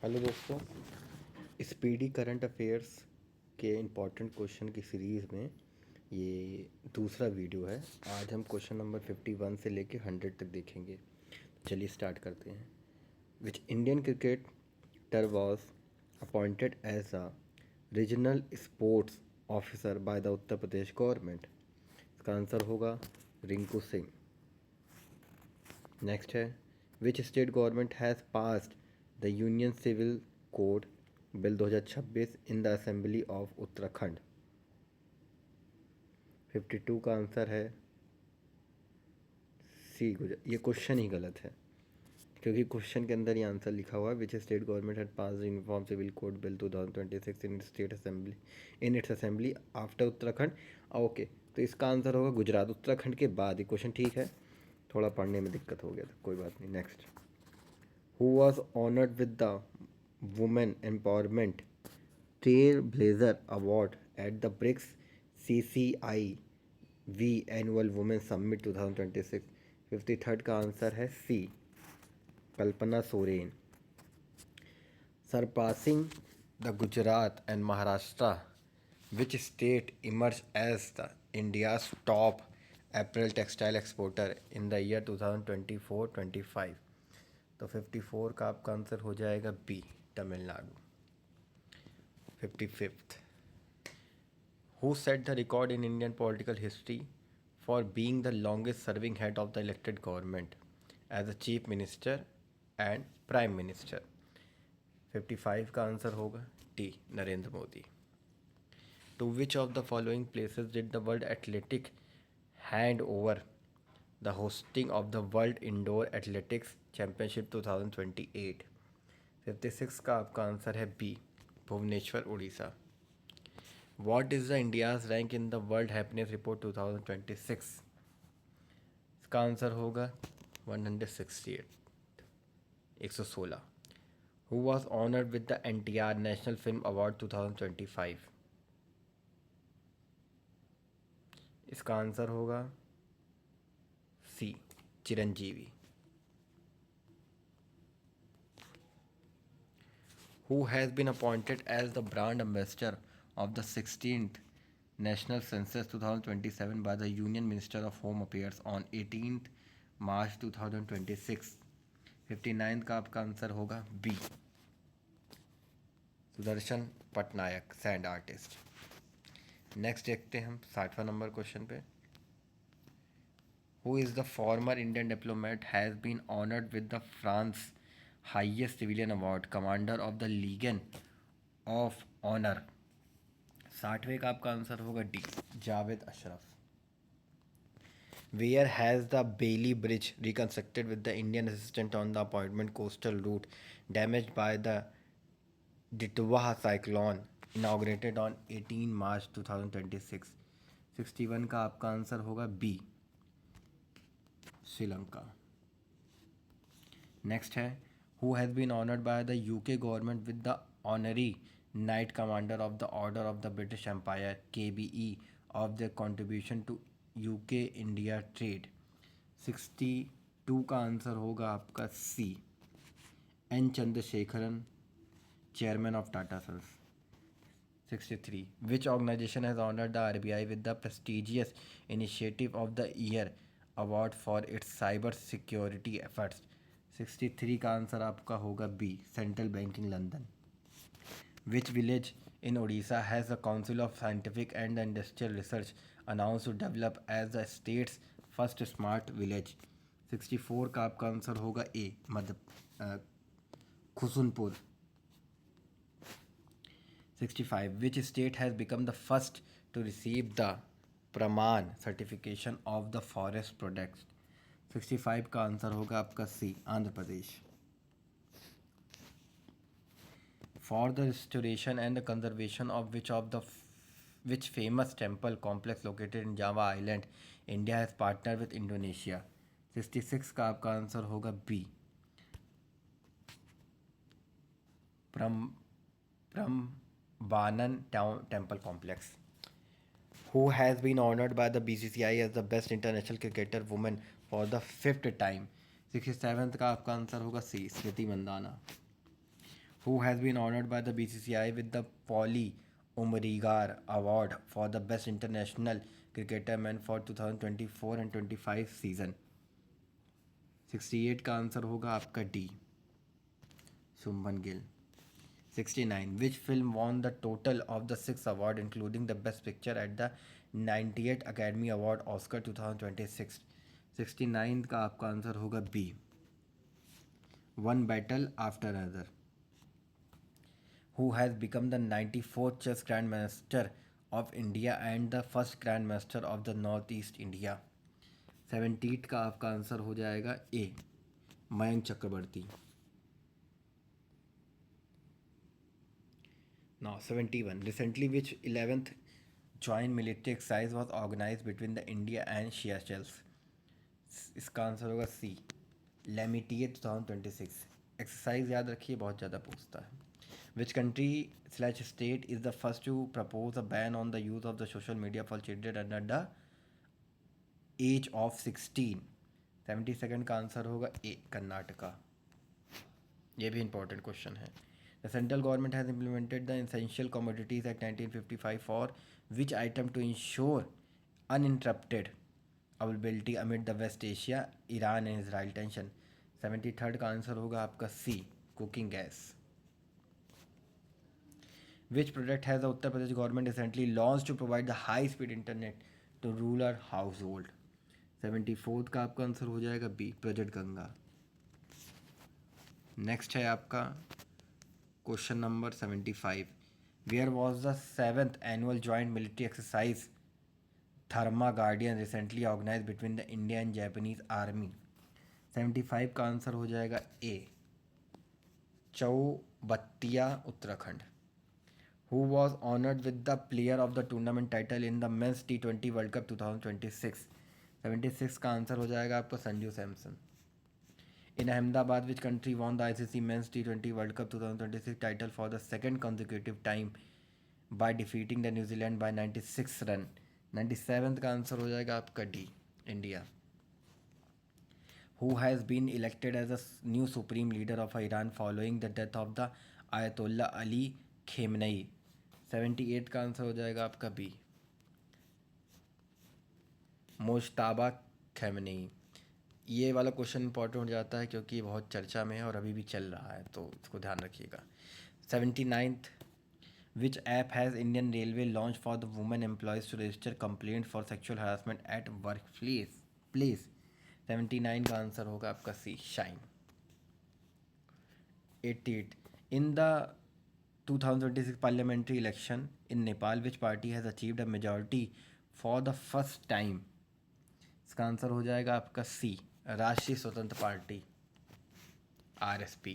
Hello दोस्तों, speedy current affairs के important question की सीरीज़ में ये दूसरा वीडियो है। आज हम क्वेश्चन नंबर 51 से लेके 100 तक देखेंगे। चलिए स्टार्ट करते हैं। Which Indian cricketer was appointed as a regional sports officer by the Uttar Pradesh government? इसका आंसर होगा रिंकू सिंह। नेक्स्ट है, which state government has passed the union civil code bill 2026 in the assembly of Uttarakhand? 52 का आंसर है सी गुजरात। ये question ही गलत है क्योंकि question के अंदर ये आंसर लिखा हुआ है which state government had passed uniform civil code bill 2026 in its assembly after Uttarakhand. Okay, तो इसका आंसर होगा गुजरात। उत्तराखंड के बाद। ये क्वेश्चन ठीक है, थोड़ा पढ़ने में दिक्कत हो गया था, कोई बात नहीं। Next, who was honored with the Women Empowerment Trailblazer Award at the BRICS CCIV Annual Women Summit 2026? 53rd का आंसर है सी, Kalpana Soren. Surpassing the Gujarat and Maharashtra, which state emerged as the India's top apparel textile exporter in the year 2024-25? तो 54 का आपका answer हो जाएगा B, Tamil Nadu. 55th, who set the record in Indian political history for being the longest serving head of the elected government as a chief minister and prime minister? 55 का answer होगा D, Narendra Modi. To which of the following places did the World Athletic hand over the hosting of the World Indoor Athletics Championship 2028? 56 का आपका answer है B, Bhubaneswar, Orissa. What is the India's rank in the World Happiness Report 2026? इसका answer होगा 168, 116। Who was honored with the NTR National Film Award 2025? इसका answer होगा सी, Chiranjeevi. Who has been appointed as the brand ambassador of the 16th National Census 2027 by the Union Minister of Home Affairs on 18th March 2026? 59 का आपका answer होगा B, Sudarshan Patnaik, sand artist. Next देखते हैं हम 60वां number question पे। Who is the former Indian diplomat has been honored with the France highest civilian award, Commander of the Legion of Honor? 60वें का आपका आंसर होगा D, Javed Ashraf. Where has the Bailey Bridge reconstructed with the Indian assistance on the appointment coastal route damaged by the Ditwa cyclone inaugurated on 18 March 2026? 61 का आपका answer होगा B, Sri Lanka. Next है, who has been honoured by the UK government with the honorary knight commander of the order of the British Empire KBE of the contribution to UK India trade? 62 का answer होगा आपका C, N Chandrasekaran, chairman of Tata sons. 63, which organisation has honoured the RBI with the prestigious initiative of the year award for its cyber security efforts? 63 का answer आपका होगा B, central bank in London. Which village in Orissa has the council of scientific and industrial research announce to develop as the state's first smart village? 64 का आपका answer होगा A, Madhya Khusanpur. 65, which state has become the first to receive the प्रमाण certification of the forest products? 65 का answer होगा आपका C, Andhra Pradesh. For the restoration and the conservation of which famous temple complex located in Java Island India has partnered with Indonesia? 66 का आपका answer होगा B, Prambanan Temple Complex. Who has been honored by the BCCI as the best international cricketer woman for the 5th time? 67th का आपका answer होगा सी, स्मृति Mandanna. who has been honored by the BCCI with the Polly Umrigar Award for the Best International Cricketer Man for 2024 and 25 season. 68 का answer होगा आपका D, Shubman Gill. 69. Which film won the total of the six awards, including the Best Picture at the 98th Academy Award Oscar 2026? 69 का आपका answer होगा B, one battle after other. Who has become the 94th chess grandmaster of India and the first grandmaster of the Northeast India? 70 का आपका answer हो जाएगा ए, मयंक चक्रवर्ती. Now 71. Recently, which 11th joint military exercise was organized between the India and Seychelles? इसका answer होगा सी, लेमिटिए 2026. Exercise याद रखिए, बहुत ज़्यादा पूछता है. Which country slash state is the first to propose a ban on the use of the social media for children under the age of 16? 72nd का answer होगा ए, कर्नाटका. ये भी इंपॉर्टेंट क्वेश्चन है. The central government has implemented the Essential Commodities Act 1955 for which item to ensure uninterrupted availability amid the West Asia, Iran and Israel tension? 73rd का answer होगा आपका C, cooking gas. Which product has the Uttar Pradesh government recently launched to provide the high speed internet to rural household? 74th का आपका answer हो जाएगा B, project Ganga. Next है आपका question number 75. Where was the 7th annual joint military exercise Dharma guardian recently organise between the India and Japanese army? 75 का answer हो जाएगा ए, चौबत्तिया Uttarakhand. Who was honored with the player of the tournament title in the men's T20 World Cup 2026? 76 का answer हो जाएगा आपका Sanju Samson. In Ahmedabad, which country won the ICC Men's T20 World Cup 2026 title for the second consecutive time by defeating the New Zealand by 96 run? 97th का answer हो जाएगा आपका D, India. Who has been elected as the new supreme leader of Iran following the death of the Ayatollah Ali Khamenei? 78 का answer हो जाएगा आपका B, मुश्ताबा खैमनेई. ये वाला क्वेश्चन इंपॉर्टेंट हो जाता है क्योंकि ये बहुत चर्चा में है और अभी भी चल रहा है, तो इसको ध्यान रखिएगा. 79th. Which app has Indian railway launch for the women employees to register complaint for sexual harassment at work place? 79 का आंसर होगा आपका C, shine. 88. In the 2026 parliamentary election in Nepal, which party has achieved a majority for the first time? इसका answer हो जाएगा आपका C, Rashtriya Swatantra party, RSP.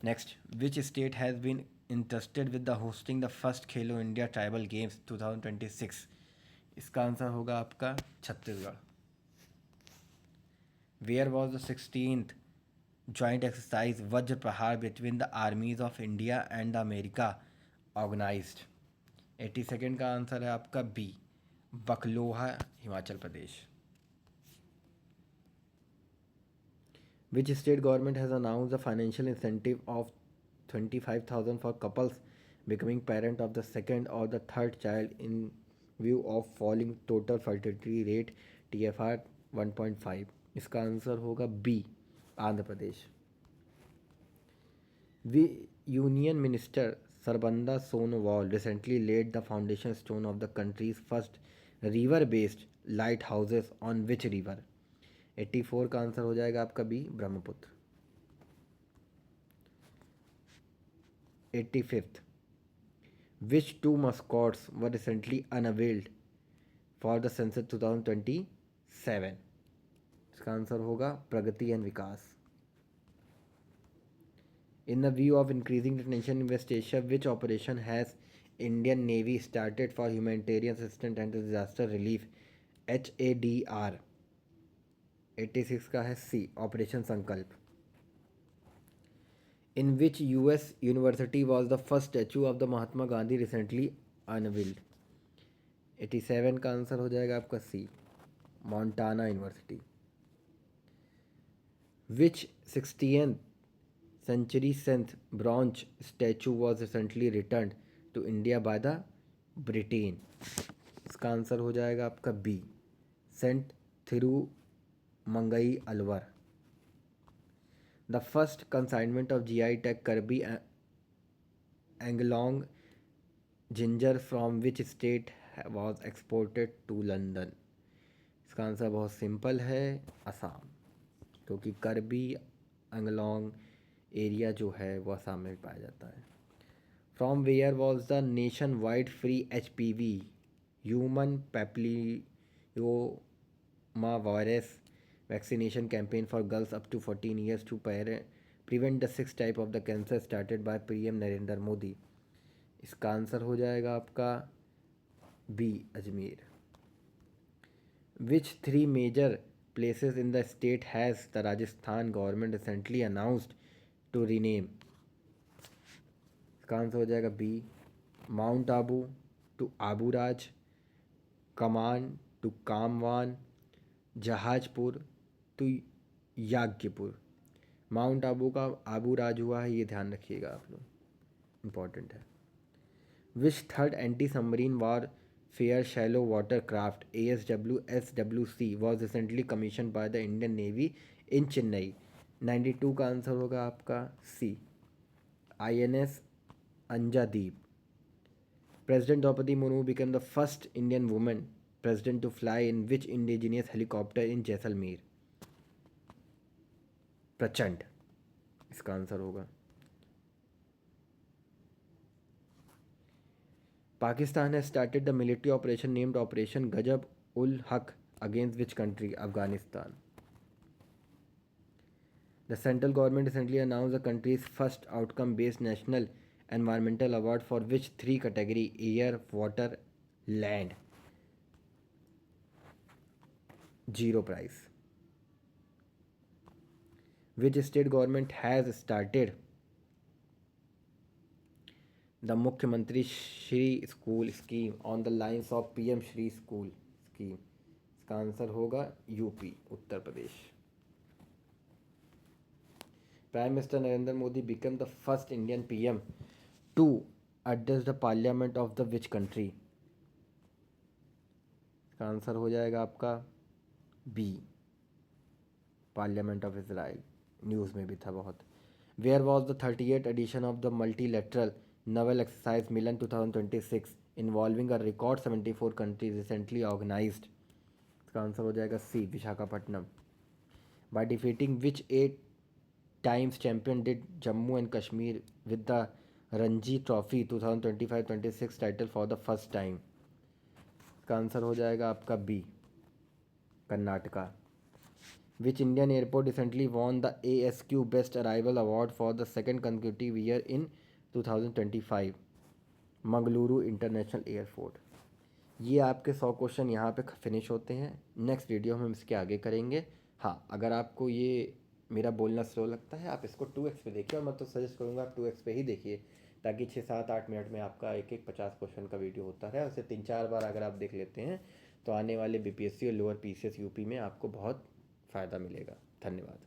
Next. Which state has been interested with the hosting the first Khelo India tribal games 2026? इसका answer होगा आपका Chhattisgarh. Where was the 16th joint exercise Vajra Prahar between the armies of India and the America organized? 82nd का answer है आपका B, Bakloha, Himachal Pradesh. Which state government has announced a financial incentive of 25,000 for couples becoming parent of the second or the third child in view of falling total fertility rate TFR 1.5? इसका answer होगा B, Andhra Pradesh. Union minister Sarbananda Sonowal recently laid the foundation stone of the country's first river-based lighthouses on which river? 84 का answer हो जाएगा आपका B, Brahmaputra. 85th. Which two mascots were recently unveiled for the census 2027? इसका answer होगा Pragati and Vikas. In the view of increasing detention in West Asia, which operation has Indian Navy started for humanitarian assistance and disaster relief? HADR. 86 का है सी, operation संकल्प. In which US university was the first statue of the Mahatma Gandhi recently unveiled? 87 का answer हो जाएगा आपका C, Montana university. Which 60th century since bronze statue was recently returned to India by the Britain? इसका answer हो जाएगा आपका B, saint Thirumangai Alvar. The first consignment of GI tag Karbi Anglong ginger from which state was exported to London? इसका answer बहुत simple है, असम, क्योंकि करबी Anglong area जो है वो असम में पाया जाता है। From where was the nation wide free HPV human papilloma virus vaccination campaign for girls up to 14 years to prevent the 6 type of the cancer started by PM Narendra Modi? इसका आंसर हो जाएगा आपका B, Ajmer. Which 3 major places in the state has the Rajasthan government recently announced to rename? इसका answer हो जाएगा B, mount Abu to Aburaj, Kaman to Kamvan, Jahazpur to Yagyapur. Mount Abu का आबूराज हुआ है, ये ध्यान रखिएगा आप लोग, इम्पॉर्टेंट है। Which third anti submarine warfare shallow water craft ASWSWC was recently commission by the Indian navy in Chennai? 92 का आंसर होगा आपका C, INS Anjadip. President Droupadi Murmu became the first Indian women president to fly in which indigenous helicopter in Jaisalmer? Prachand इसका answer होगा। Pakistan has started the military operation named Operation Gajab ul Haq against which country? Afghanistan. The central government recently announced the country's first outcome-based national environmental award for which 3 category? Air, water, land? 0 prize. Which state government has started the Mukhyamantri Shri School scheme on the lines of PM Shri School scheme? इसका answer होगा UP, Uttar Pradesh. Prime minister Narendra Modi become the first Indian PM to address the parliament of the which country? इसका answer हो जाएगा आपका B, parliament of Israel, news में भी था बहुत। Where was the 38th edition of the multilateral naval exercise Milan 2026 involving a record 74 countries recently organized? इसका answer हो जाएगा सी, Visakhapatnam. By defeating which 8 times champion did Jammu and Kashmir with the Ranji Trophy 2025-26 title for the first time? इसका answer हो जाएगा आपका B, Karnataka. Which Indian airport recently won the ASQ Best Arrival Award for the second consecutive year in 2025? Mangaluru international airport. ये आपके 100 question यहाँ पे finish होते हैं। नेक्स्ट वीडियो में हम इसके आगे करेंगे। हाँ, अगर आपको ये मेरा बोलना स्लो लगता है आप इसको 2x पे देखिए, और मैं तो सजेस्ट करूँगा आप 2x पे ही देखिए, ताकि 6-7-8 मिनट में आपका एक 50 क्वेश्चन का वीडियो होता है। उसे 3-4 बार अगर आप देख लेते हैं तो आने वाले BPSC और लोअर PCS UP में आपको बहुत फ़ायदा मिलेगा। धन्यवाद।